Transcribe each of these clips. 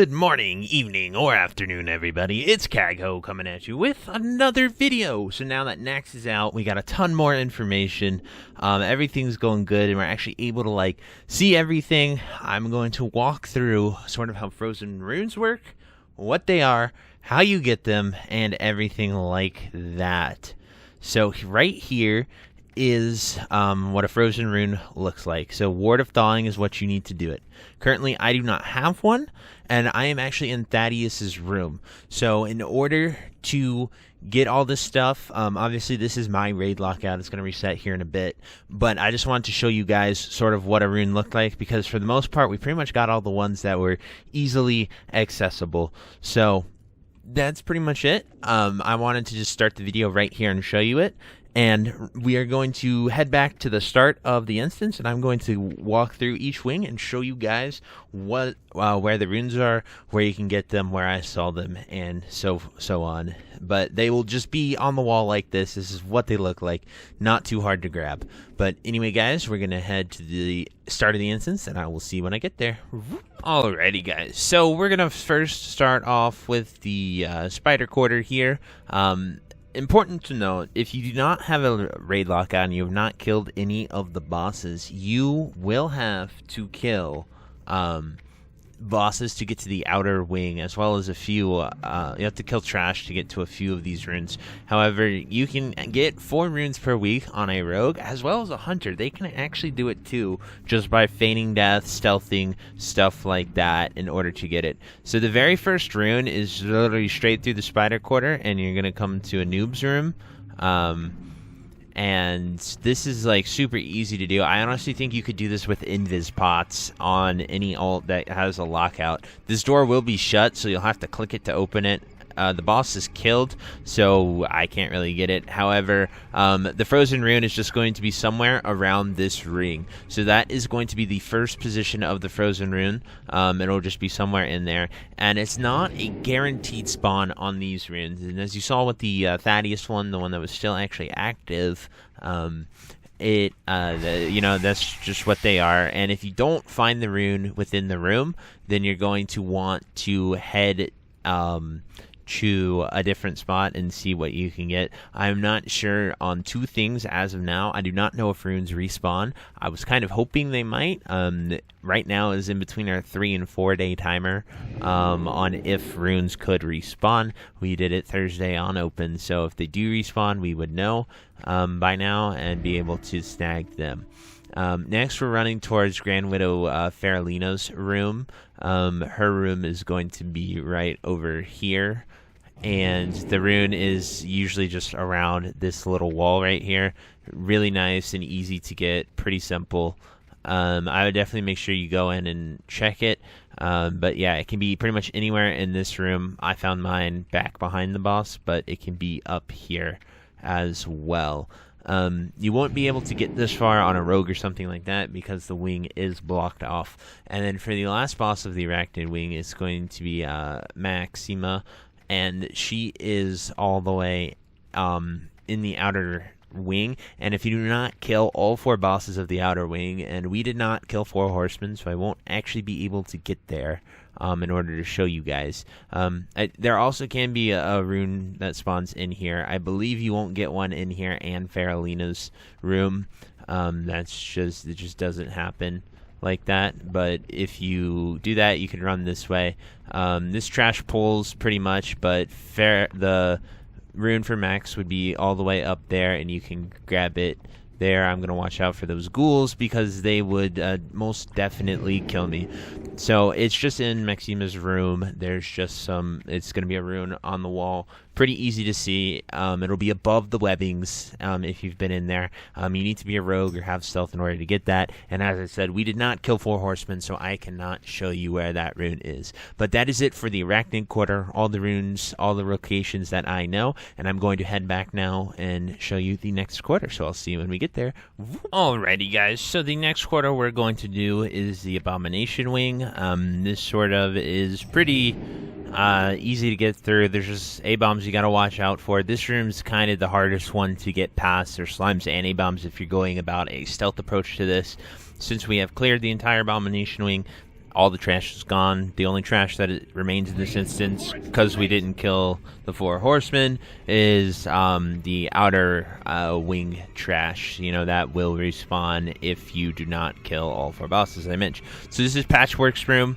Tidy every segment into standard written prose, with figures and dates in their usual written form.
Good morning, evening, or afternoon, everybody. It's Kaghoe coming at you with another video. So now that Nax is out, we got a ton more information. Everything's going good, and we're actually able to see everything. I'm going to walk through sort of how frozen runes work, what they are, how you get them, and everything like that. So right here is what a frozen rune looks like. So Ward of Thawing is what you need to do it. Currently I do not have one, and I am actually in Thaddeus's room. So in order to get all this stuff, obviously this is my raid lockout. It's going to reset here in a bit, but I just wanted to show you guys sort of what a rune looked like, because for the most part we pretty much got all the ones that were easily accessible. So that's pretty much it. I wanted to just start the video right here and show you it. And we are going to head back to the start of the instance, and I'm going to walk through each wing and show you guys what where the runes are, where you can get them, where I saw them, and so on. But they will just be on the wall like this. This is what they look like. Not too hard to grab. But anyway, guys, we're going to head to the start of the instance, and I will see you when I get there. Alrighty, guys. So we're going to first start off with the spider quarter here. Important to note, if you do not have a raid lockout and you have not killed any of the bosses, you will have to kill bosses to get to the outer wing, as well as a few, you have to kill trash to get to a few of these runes. However, you can get 4 runes per week on a rogue, as well as a hunter. They can actually do it too, just by feigning death, stealthing, stuff like that, in order to get it. So the very first rune is literally straight through the spider quarter, and you're going to come to a noob's room. And this is super easy to do. I honestly think you could do this with invis pots on any ult that has a lockout. This door will be shut, so you'll have to click it to open it. The boss is killed, so I can't really get it. However, the frozen rune is just going to be somewhere around this ring. So that is going to be the first position of the frozen rune. It'll just be somewhere in there. And it's not a guaranteed spawn on these runes. And as you saw with the Thaddeus one, the one that was still actually active, that's just what they are. And if you don't find the rune within the room, then you're going to want to head to a different spot and see what you can get. I'm not sure on 2 things as of now. I do not know if runes respawn. I was kind of hoping they might. Right now is in between our 3 and 4 day timer on if runes could respawn. We did it Thursday on open, so if they do respawn, we would know by now and be able to snag them. Next, we're running towards Grand Widow Faralina's room. Her room is going to be right over here, and the rune is usually just around this little wall right here. Really nice and easy to get, pretty simple. I would definitely make sure you go in and check it. But yeah, it can be pretty much anywhere in this room. I found mine back behind the boss, but it can be up here as well. You won't be able to get this far on a rogue or something like that because the wing is blocked off. And then for the last boss of the Arachnid wing, it's going to be Maxima, and she is all the way in the outer wing. And if you do not kill all 4 bosses of the outer wing, and we did not kill 4 horsemen, so I won't actually be able to get there in order to show you guys. There also can be a rune that spawns in here. I believe you won't get one in here and Faralina's room. It just doesn't happen like that. But if you do that, you can run this way. This trash pulls pretty much, but the rune for Max would be all the way up there, and you can grab it there. I'm going to watch out for those ghouls because they would most definitely kill me. So it's just in Maxima's room. There's just it's going to be a rune on the wall. Pretty easy to see. It'll be above the webbings if you've been in there. You need to be a rogue or have stealth in order to get that. And as I said, we did not kill 4 horsemen, so I cannot show you where that rune is. But that is it for the Arachnid quarter. All the runes, all the locations that I know. And I'm going to head back now and show you the next quarter. So I'll see you when we get there. Alrighty, guys. So the next quarter we're going to do is the Abomination wing. This sort of is pretty easy to get through. There's just A-bombs you gotta watch out for. This room's kind of the hardest one to get past. There's slimes and A-bombs if you're going about a stealth approach to this. Since we have cleared the entire Abomination wing, all the trash is gone. The only trash that remains in this instance, because we didn't kill the 4 horsemen, is the outer wing trash. You know, that will respawn if you do not kill all 4 bosses, as I mentioned. So this is Patchwork's room.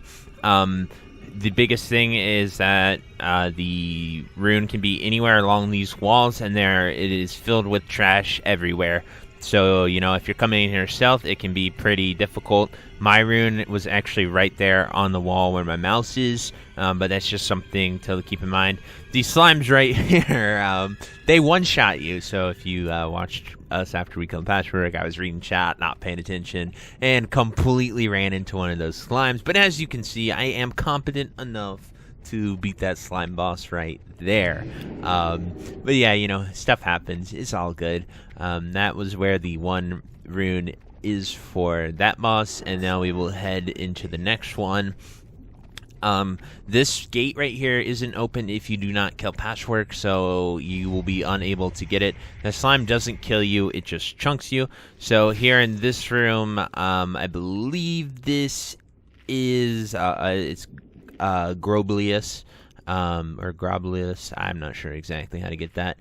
The biggest thing is that the rune can be anywhere along these walls, and it is filled with trash everywhere. So, you know, if you're coming in here stealth, it can be pretty difficult. My rune was actually right there on the wall where my mouse is, but that's just something to keep in mind. These slimes right here, they one-shot you. So if you watched us after we killed Patchwork, I was reading chat, not paying attention, and completely ran into one of those slimes. But as you can see, I am competent enough to beat that slime boss right there. But yeah, you know, stuff happens. It's all good. That was where the 1 rune is for that boss, and now we will head into the next one. This gate right here isn't open if you do not kill Patchwork, so you will be unable to get it. The slime doesn't kill you, it just chunks you. So here in this room, I believe this is it's Groblius, or Groblius, I'm not sure exactly how to get that,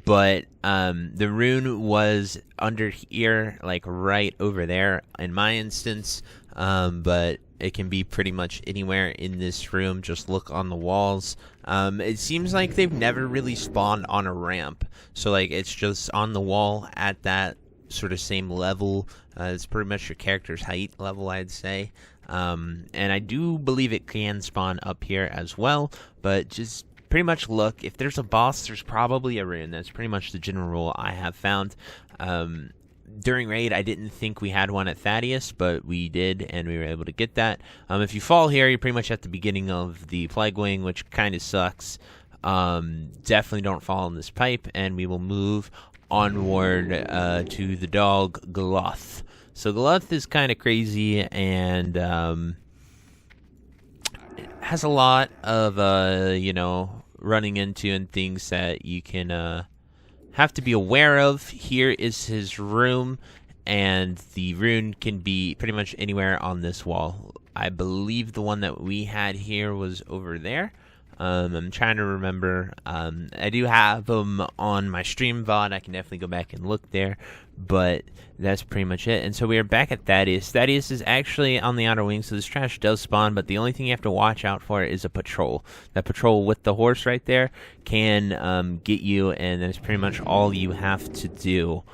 but the rune was under here, like right over there in my instance, but it can be pretty much anywhere in this room. Just look on the walls. It seems like they've never really spawned on a ramp, so like it's just on the wall at that sort of same level. It's pretty much your character's height level, I'd say. And I do believe it can spawn up here as well, but just pretty much look. If there's a boss, there's probably a rune. That's pretty much the general rule I have found. During raid, I didn't think we had one at Thaddeus, but we did, and we were able to get that. If you fall here, you're pretty much at the beginning of the Plague Wing, which kind of sucks. Definitely don't fall in this pipe, and we will move onward to the dog Gluth. So Gluth is kind of crazy, and has a lot of, you know, running into and things that you can have to be aware of. Here is his room, and the rune can be pretty much anywhere on this wall. I believe the one that we had here was over there. I'm trying to remember. I do have them on my stream VOD. I can definitely go back and look there, but that's pretty much it. And so we are back at Thaddeus. Thaddeus is actually on the outer wing, so this trash does spawn, but the only thing you have to watch out for is a patrol. That patrol with the horse right there can get you, and that's pretty much all you have to do.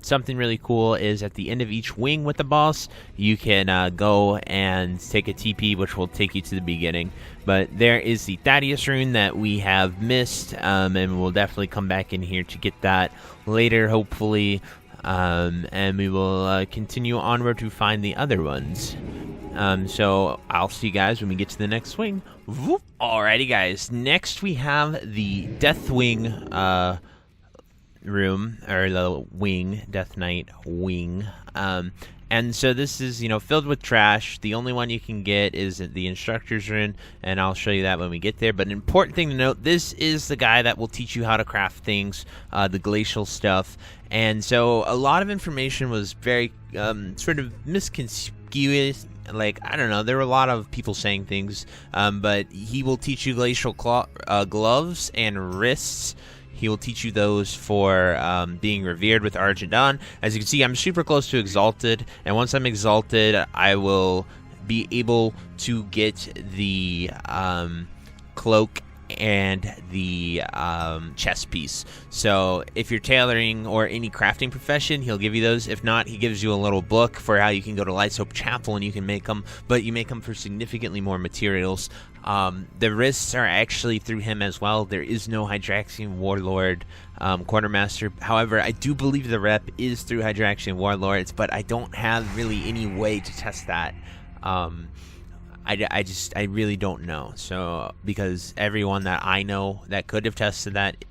Something really cool is at the end of each wing with the boss, you can go and take a TP, which will take you to the beginning. But there is the Thaddeus rune that we have missed, and we'll definitely come back in here to get that later, hopefully. And we will continue onward to find the other ones. So I'll see you guys when we get to the next wing. Whoop. Alrighty, guys. Next we have the Death Wing room, or the wing, Death Knight wing. And so this is, you know, filled with trash. The only one you can get is the instructor's rune, and I'll show you that when we get there. But an important thing to note, this is the guy that will teach you how to craft things, the glacial stuff. And so a lot of information was very sort of misconspicuous. Like, I don't know, there were a lot of people saying things, but he will teach you glacial gloves and wrists. He will teach you those for being revered with Argent. As you can see, I'm super close to Exalted, and once I'm Exalted, I will be able to get the cloak and the chest piece. So if you're tailoring or any crafting profession, he'll give you those. If not, he gives you a little book for how you can go to Lightsoap Chapel and you can make them, but you make them for significantly more materials. The wrists are actually through him as well. There is no Hydraxian Warlord Quartermaster. However, I do believe the rep is through Hydraxian Warlords, but I don't have really any way to test that. I really don't know. So, because everyone that I know that could have tested that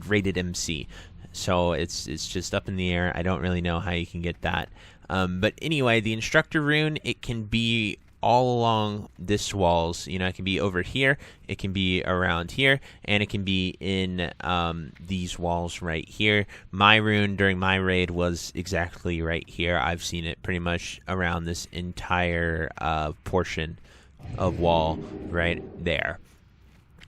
rated MC. So it's just up in the air. I don't really know how you can get that. But anyway, the instructor rune, it can be all along this walls. You know, it can be over here, it can be around here, and it can be in these walls right here. My rune during my raid was exactly right here. I've seen it pretty much around this entire portion of wall right there.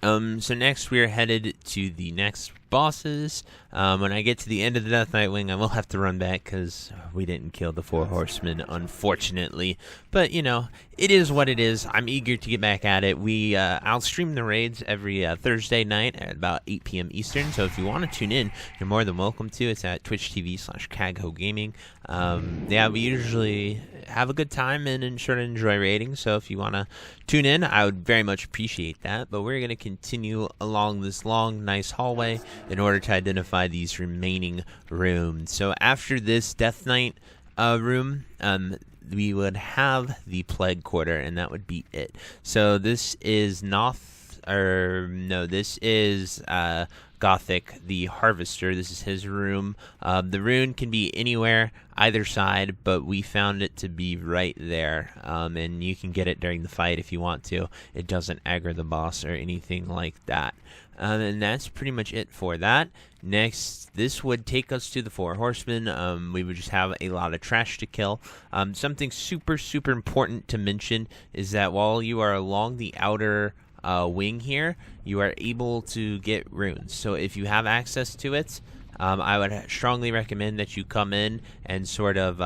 So next we are headed to the next bosses. When I get to the end of the Death Knight Wing, I will have to run back because we didn't kill the 4 horsemen, unfortunately. But, you know, it is what it is. I'm eager to get back at it. I'll stream the raids every Thursday night at about 8 p.m. Eastern, so if you want to tune in, you're more than welcome to. It's at twitch.tv/Kaghoegaming. Yeah, we usually have a good time and sort of enjoy raiding, so if you want to tune in, I would very much appreciate that. But we're going to continue along this long, nice hallway in order to identify these remaining rooms. So after this Death Knight room, we would have the Plague Quarter, and that would be it. So this is this is Gothic, the Harvester. This is his room. The rune can be anywhere, either side, but we found it to be right there. And you can get it during the fight if you want to. It doesn't aggro the boss or anything like that. And that's pretty much it for that. Next, this would take us to the 4 horsemen. We would just have a lot of trash to kill. Something super, super important to mention is that while you are along the outer wing here, you are able to get runes. So if you have access to it, I would strongly recommend that you come in and sort of,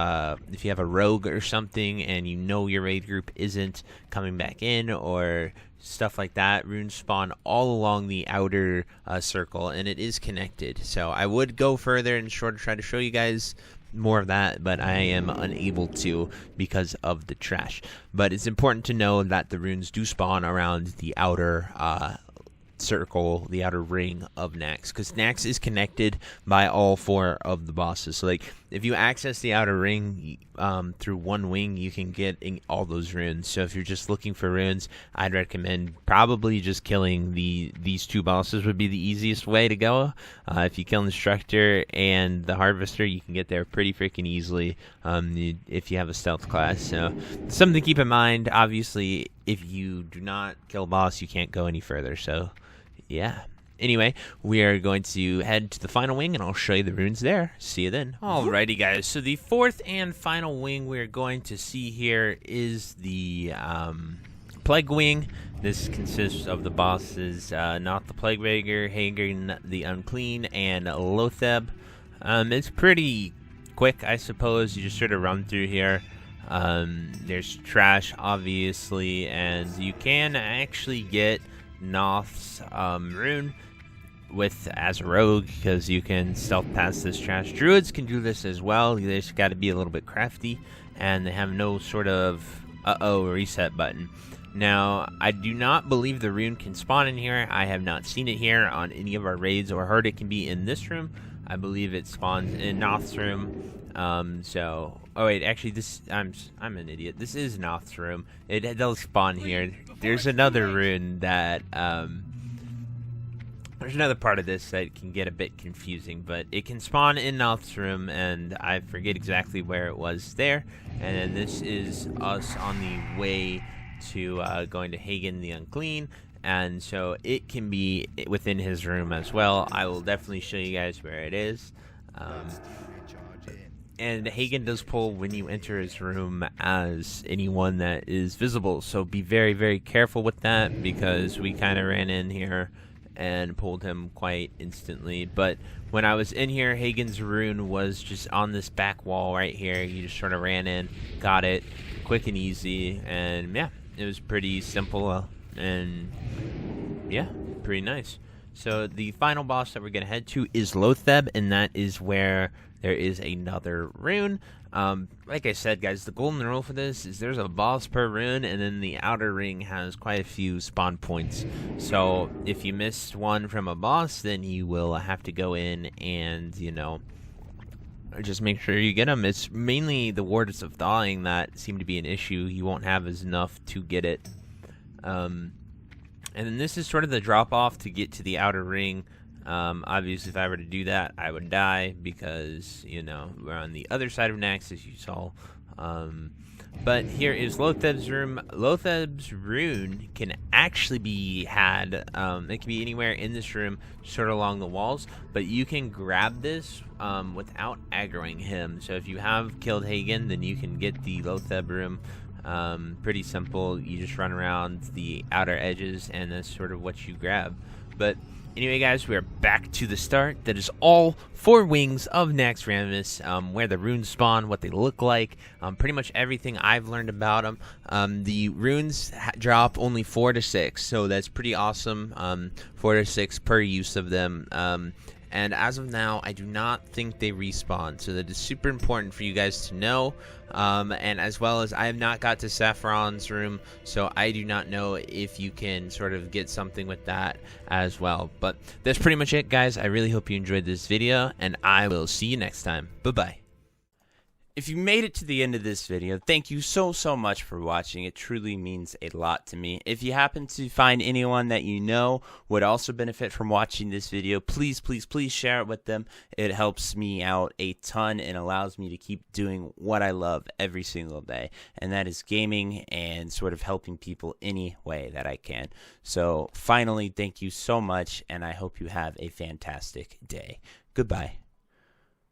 if you have a rogue or something and you know your raid group isn't coming back in or stuff like that, runes spawn all along the outer circle, and it is connected. So I would go further and sort of try to show you guys more of that, but I am unable to because of the trash. But it's important to know that the runes do spawn around the outer circle, the outer ring of Nax, because Nax is connected by all 4 of the bosses. So like if you access the outer ring through one wing, you can get all those runes. So if you're just looking for runes, I'd recommend probably just killing these 2 bosses would be the easiest way to go. If you kill Instructor and the Harvester, you can get there pretty freaking easily if you have a stealth class. So something to keep in mind. Obviously, if you do not kill a boss, you can't go any further. So yeah. Anyway, we are going to head to the final wing, and I'll show you the runes there. See you then. Alrighty, guys. So the 4th and final wing we're going to see here is the Plague Wing. This consists of the bosses, not the Plague Rager, Hagen the Unclean, and Lotheb. It's pretty quick, I suppose. You just sort of run through here. There's trash, obviously, and you can actually get Noth's rune as a rogue, because you can stealth past this trash. Druids can do this as well. You just got to be a little bit crafty, and they have no sort of reset button. Now, I do not believe the rune can spawn in here. I have not seen it here on any of our raids or heard it can be in this room. I believe it spawns in Noth's room. Oh wait, actually I'm an idiot. This is Noth's room. It does spawn here. There's another rune that there's another part of this that can get a bit confusing, but it can spawn in Noth's room, and I forget exactly where it was there. And then this is us on the way to going to Hagen the Unclean, and so it can be within his room as well. I will definitely show you guys where it is. And Hagen does pull when you enter his room as anyone that is visible, so be very, very careful with that, because we kind of ran in here and pulled him quite instantly. But when I was in here, Hagen's rune was just on this back wall right here. You just sort of ran in, got it, quick and easy, and yeah, it was pretty simple, and yeah, pretty nice. So the final boss that we're going to head to is Lotheb, and that is where there is another rune. Like I said, guys, the golden rule for this is there's a boss per rune, and then the outer ring has quite a few spawn points. So if you missed one from a boss, then you will have to go in and, you know, just make sure you get them. It's mainly the Wards of Thawing that seem to be an issue. You won't have enough to get it. And then this is sort of the drop-off to get to the outer ring. Obviously, if I were to do that, I would die because, you know, we're on the other side of Nax, as you saw. But here is Lotheb's room. Lotheb's rune can actually be had, it can be anywhere in this room, sort of along the walls, but you can grab this without aggroing him. So if you have killed Hagen, then you can get the Lotheb room. Pretty simple. You just run around the outer edges, and that's sort of what you grab. But anyway, guys, we are back to the start. That is all 4 wings of Nax Randomness, where the runes spawn, what they look like, pretty much everything I've learned about them. The runes drop only 4 to 6, so that's pretty awesome. 4 to 6 per use of them. And as of now, I do not think they respawn, so that is super important for you guys to know. And as well as I have not got to Saffron's room, so I do not know if you can sort of get something with that as well. But that's pretty much it, guys. I really hope you enjoyed this video, and I will see you next time. Bye-bye. If you made it to the end of this video, thank you so much for watching. It truly means a lot to me. If you happen to find anyone that you know would also benefit from watching this video, please share it with them. It helps me out a ton and allows me to keep doing what I love every single day, and that is gaming and sort of helping people any way that I can. So finally, thank you so much, and I hope you have a fantastic day. Goodbye.